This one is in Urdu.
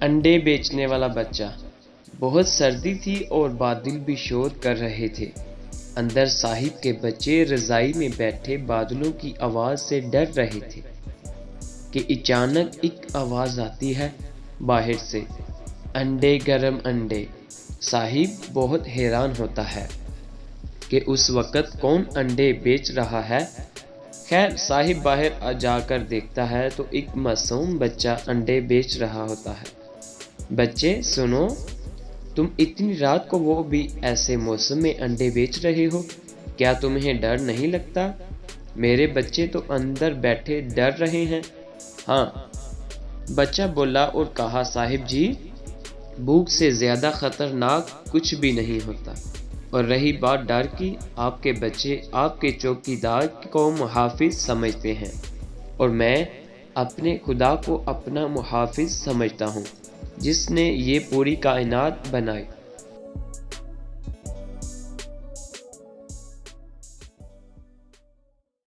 انڈے بیچنے والا بچہ۔ بہت سردی تھی اور بادل بھی شور کر رہے تھے۔ اندر صاحب کے بچے رضائی میں بیٹھے بادلوں کی آواز سے ڈر رہے تھے کہ اچانک ایک آواز آتی ہے باہر سے، انڈے گرم انڈے۔ صاحب بہت حیران ہوتا ہے کہ اس وقت کون انڈے بیچ رہا ہے۔ خیر صاحب باہر جا کر دیکھتا ہے تو ایک معصوم بچہ انڈے بیچ رہا ہوتا ہے۔ بچے سنو، تم اتنی رات کو وہ بھی ایسے موسم میں انڈے بیچ رہے ہو، کیا تمہیں ڈر نہیں لگتا؟ میرے بچے تو اندر بیٹھے ڈر رہے ہیں۔ ہاں، بچہ بولا اور کہا، صاحب جی، بھوک سے زیادہ خطرناک کچھ بھی نہیں ہوتا، اور رہی بات ڈر کی، آپ کے بچے آپ کے چوکیدار کو محافظ سمجھتے ہیں، اور میں اپنے خدا کو اپنا محافظ سمجھتا ہوں جس نے یہ پوری کائنات بنائی۔